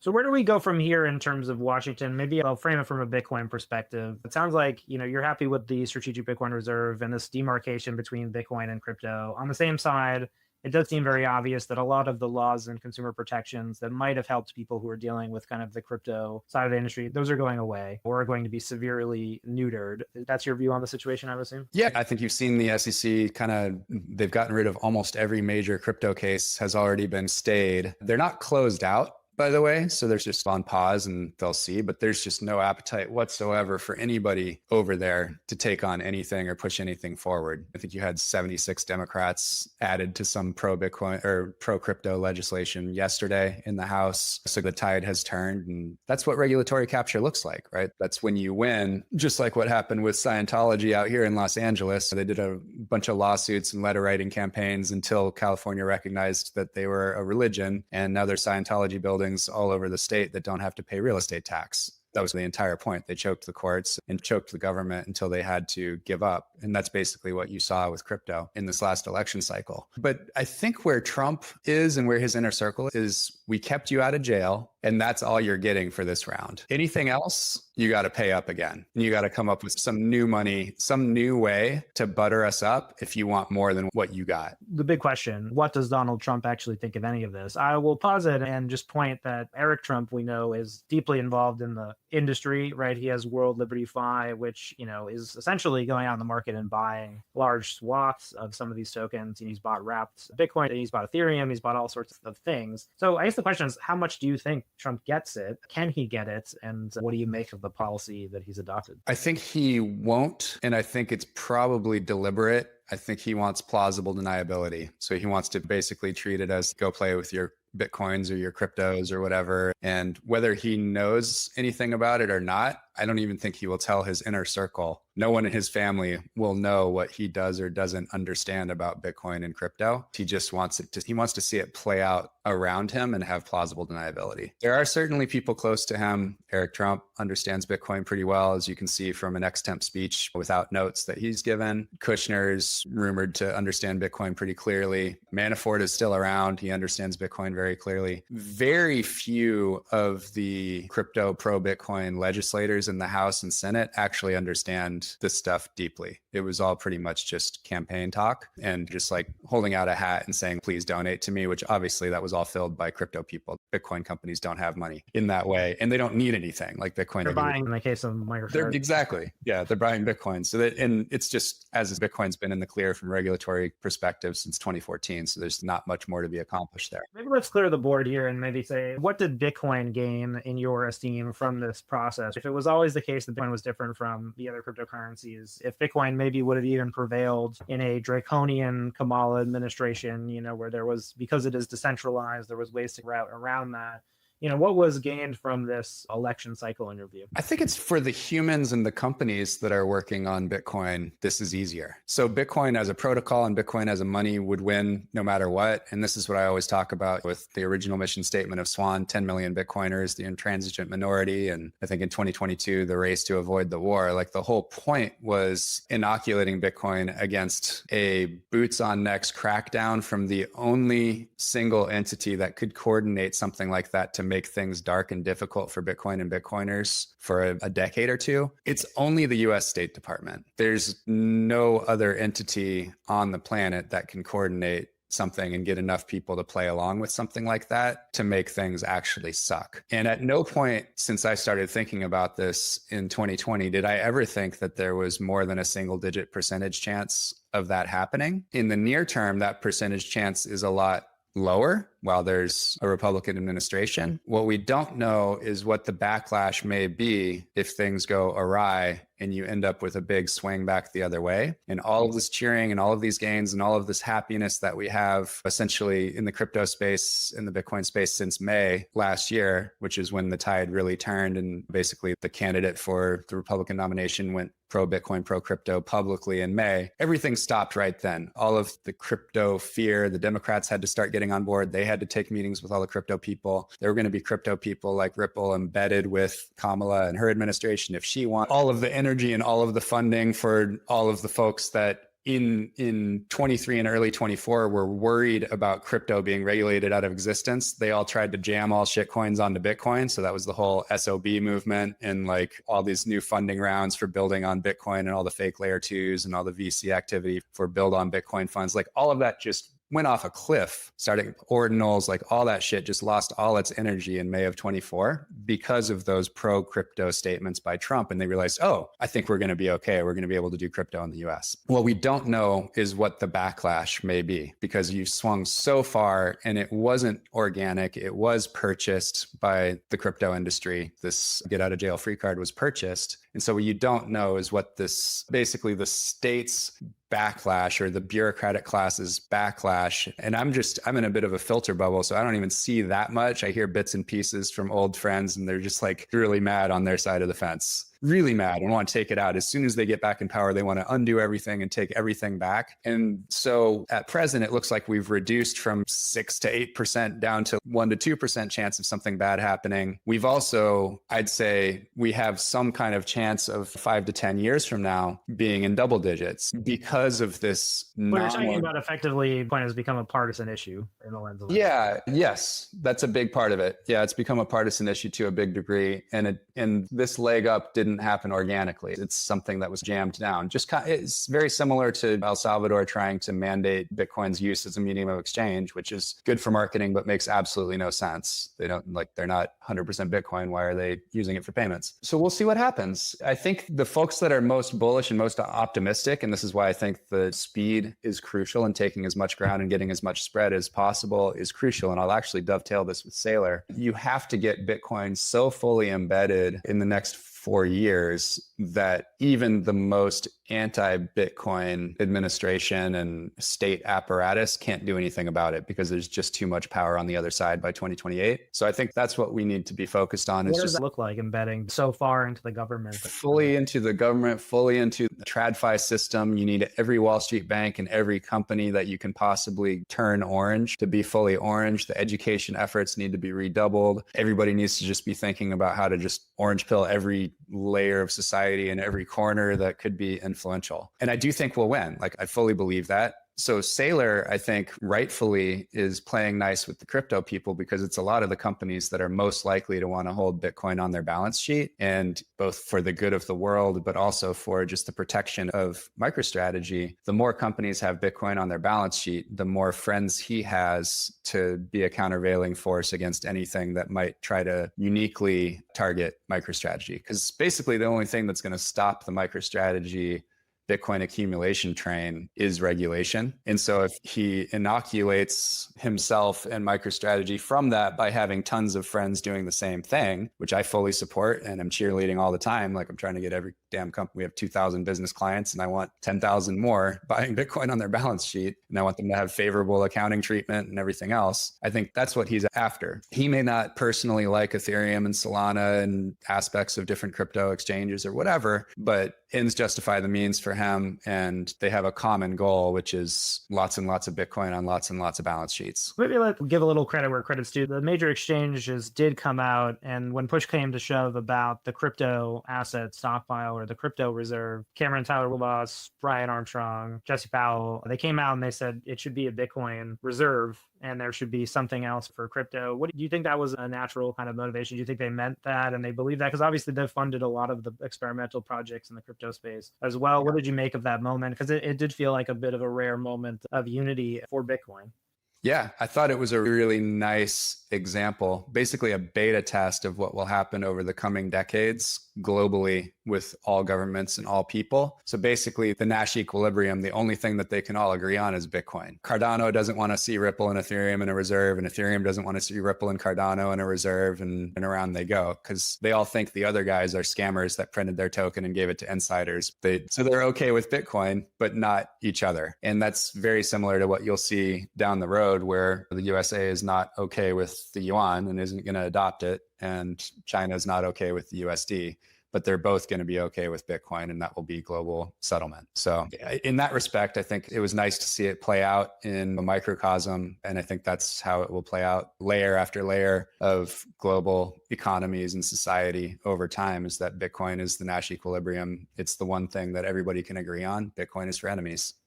So where do we go from here in terms of Washington? Maybe I'll frame it from a Bitcoin perspective. It sounds like, you're happy with the strategic Bitcoin reserve and this demarcation between Bitcoin and crypto. On the same side, it does seem very obvious that a lot of the laws and consumer protections that might have helped people who are dealing with kind of the crypto side of the industry, those are going away or are going to be severely neutered. That's your view on the situation, I would assume? Yeah, I think you've seen the SEC they've gotten rid of almost every major crypto case has already been stayed. They're not closed out, by the way. So there's just on pause and they'll see, but there's just no appetite whatsoever for anybody over there to take on anything or push anything forward. I think you had 76 Democrats added to some pro Bitcoin or pro crypto legislation yesterday in the House. So the tide has turned, and that's what regulatory capture looks like, right? That's when you win, just like what happened with Scientology out here in Los Angeles. They did a bunch of lawsuits and letter writing campaigns until California recognized that they were a religion. And now there's Scientology buildings all over the state that don't have to pay real estate tax. That was the entire point. They choked the courts and choked the government until they had to give up. And that's basically what you saw with crypto in this last election cycle. But I think where Trump is and where his inner circle is, we kept you out of jail, and that's all you're getting for this round. Anything else, you got to pay up again. And you got to come up with some new money, some new way to butter us up if you want more than what you got. The big question, what does Donald Trump actually think of any of this? I will pause it and just point that Eric Trump, we know, is deeply involved in the industry, right? He has World Liberty Fi, which, is essentially going out in the market and buying large swaths of some of these tokens. He's bought wrapped Bitcoin, he's bought Ethereum, he's bought all sorts of things. So I guess the question is, how much do you think Trump gets it? Can he get it? And what do you make of the policy that he's adopted? I think he won't, and I think it's probably deliberate. I think he wants plausible deniability. So he wants to basically treat it as go play with your Bitcoins or your cryptos or whatever. And whether he knows anything about it or not, I don't even think he will tell his inner circle. No one in his family will know what he does or doesn't understand about Bitcoin and crypto. He just wants he wants to see it play out around him and have plausible deniability. There are certainly people close to him. Eric Trump understands Bitcoin pretty well, as you can see from an extemp speech without notes that he's given. Kushner's rumored to understand Bitcoin pretty clearly. Manafort is still around. He understands Bitcoin very clearly. Very few of the crypto pro-Bitcoin legislators in the House and Senate actually understand this stuff deeply. It was all pretty much just campaign talk and just like holding out a hat and saying, please donate to me, which obviously that was all filled by crypto people. Bitcoin companies don't have money in that way, and they don't need anything like Bitcoin. They're buying in the case of Microsoft. Exactly. Yeah, they're buying Bitcoin. So that, and it's just as Bitcoin's been in the clear from a regulatory perspective since 2014. So there's not much more to be accomplished there. Maybe let's clear the board here and maybe say, what did Bitcoin gain in your esteem from this process? If it was always the case that Bitcoin was different from the other cryptocurrencies, if Bitcoin maybe would have even prevailed in a draconian Kamala administration, where there was, because it is decentralized, there was ways to route around that. What was gained from this election cycle in your view? I think it's for the humans and the companies that are working on Bitcoin, this is easier. So Bitcoin as a protocol and Bitcoin as a money would win no matter what. And this is what I always talk about with the original mission statement of Swan, 10 million Bitcoiners, the intransigent minority. And I think in 2022, the race to avoid the war, like the whole point was inoculating Bitcoin against a boots on necks crackdown from the only single entity that could coordinate something like that to make things dark and difficult for Bitcoin and Bitcoiners for a decade or two. It's only the US State Department. There's no other entity on the planet that can coordinate something and get enough people to play along with something like that to make things actually suck. And at no point since I started thinking about this in 2020 did I ever think that there was more than a single digit percentage chance of that happening. In the near term, that percentage chance is a lot lower while there's a Republican administration. What we don't know is what the backlash may be if things go awry and you end up with a big swing back the other way. And all of this cheering and all of these gains and all of this happiness that we have essentially in the crypto space, in the Bitcoin space since May last year, which is when the tide really turned and basically the candidate for the Republican nomination went pro-Bitcoin, pro-crypto publicly in May. Everything stopped right then. All of the crypto fear, the Democrats had to start getting on board. They had to take meetings with all the crypto people. There were going to be crypto people like Ripple embedded with Kamala and her administration if she wants all of the energy and all of the funding for all of the folks that in 23 and early 24 were worried about crypto being regulated out of existence. They all tried to jam all shitcoins onto Bitcoin. So that was the whole SOB movement and like all these new funding rounds for building on Bitcoin and all the fake layer twos and all the VC activity for build on Bitcoin funds. Like all of that just went off a cliff, starting ordinals, like all that shit just lost all its energy in May of 24 because of those pro crypto statements by Trump. And they realized, oh, I think we're going to be okay. We're going to be able to do crypto in the US. What we don't know is what the backlash may be because you swung so far and it wasn't organic. It was purchased by the crypto industry. This get out of jail free card was purchased. And so what you don't know is what this basically the state's backlash or the bureaucratic class's backlash. And I'm in a bit of a filter bubble, so I don't even see that much. I hear bits and pieces from old friends and they're just like really mad on their side of the fence. Really mad and want to take it out. As soon as they get back in power, they want to undo everything and take everything back. And so at present, it looks like we've reduced from 6 to 8% down to 1 to 2% chance of something bad happening. We've also, I'd say we have some kind of chance of 5 to 10 years from now being in double digits because of this. What you're talking about effectively Bitcoin has become a partisan issue in the lens of yes, that's a big part of it. Yeah, it's become a partisan issue to a big degree. And this leg up didn't happen organically. It's something that was jammed down. It's very similar to El Salvador trying to mandate Bitcoin's use as a medium of exchange, which is good for marketing, but makes absolutely no sense. They're not 100% Bitcoin. Why are they using it for payments? So we'll see what happens. I think the folks that are most bullish and most optimistic, and this is why I think the speed is crucial and taking as much ground and getting as much spread as possible is crucial. And I'll actually dovetail this with Saylor. You have to get Bitcoin so fully embedded in the next 4 years that even the most anti-Bitcoin administration and state apparatus can't do anything about it because there's just too much power on the other side by 2028. So I think that's what we need to be focused on. What does it look like embedding so far into the government? Fully into the government, fully into the TradFi system. You need every Wall Street bank and every company that you can possibly turn orange to be fully orange. The education efforts need to be redoubled. Everybody needs to just be thinking about how to just orange pill every layer of society in every corner that could be influential. And I do think we'll win. Like I fully believe that. So Saylor, I think rightfully is playing nice with the crypto people because it's a lot of the companies that are most likely to want to hold Bitcoin on their balance sheet, and both for the good of the world, but also for just the protection of MicroStrategy. The more companies have Bitcoin on their balance sheet, the more friends he has to be a countervailing force against anything that might try to uniquely target MicroStrategy. Because basically the only thing that's going to stop the MicroStrategy Bitcoin accumulation train is regulation. And so if he inoculates himself and MicroStrategy from that by having tons of friends doing the same thing, which I fully support and I'm cheerleading all the time, like I'm trying to get every damn company. We have 2,000 business clients and I want 10,000 more buying Bitcoin on their balance sheet. And I want them to have favorable accounting treatment and everything else. I think that's what he's after. He may not personally like Ethereum and Solana and aspects of different crypto exchanges or whatever, but ends justify the means for him. And they have a common goal, which is lots and lots of Bitcoin on lots and lots of balance sheets. Maybe let's give a little credit where credit's due. The major exchanges did come out, and when push came to shove about the crypto asset stockpile or the crypto reserve, Cameron Tyler Wilboss, Brian Armstrong, Jesse Powell, they came out and they said it should be a Bitcoin reserve and there should be something else for crypto. What do you think that was a natural kind of motivation? Do you think they meant that and they believe that? Because obviously they've funded a lot of the experimental projects in the crypto space as well. Yeah. What did you make of that moment? Because it did feel like a bit of a rare moment of unity for Bitcoin. Yeah, I thought it was a really nice example, basically a beta test of what will happen over the coming decades globally with all governments and all people. So basically the Nash equilibrium, the only thing that they can all agree on is Bitcoin. Cardano doesn't want to see Ripple and Ethereum in a reserve, and Ethereum doesn't want to see Ripple and Cardano in a reserve, and around they go because they all think the other guys are scammers that printed their token and gave it to insiders. So they're okay with Bitcoin, but not each other. And that's very similar to what you'll see down the road where the USA is not okay with the yuan and isn't going to adopt it, and China is not okay with the USD, but they're both going to be okay with Bitcoin, and that will be global settlement. So in that respect, I think it was nice to see it play out in a microcosm, and I think that's how it will play out layer after layer of global economies and society over time, is that Bitcoin is the Nash equilibrium. It's the one thing that everybody can agree on. Bitcoin is for enemies.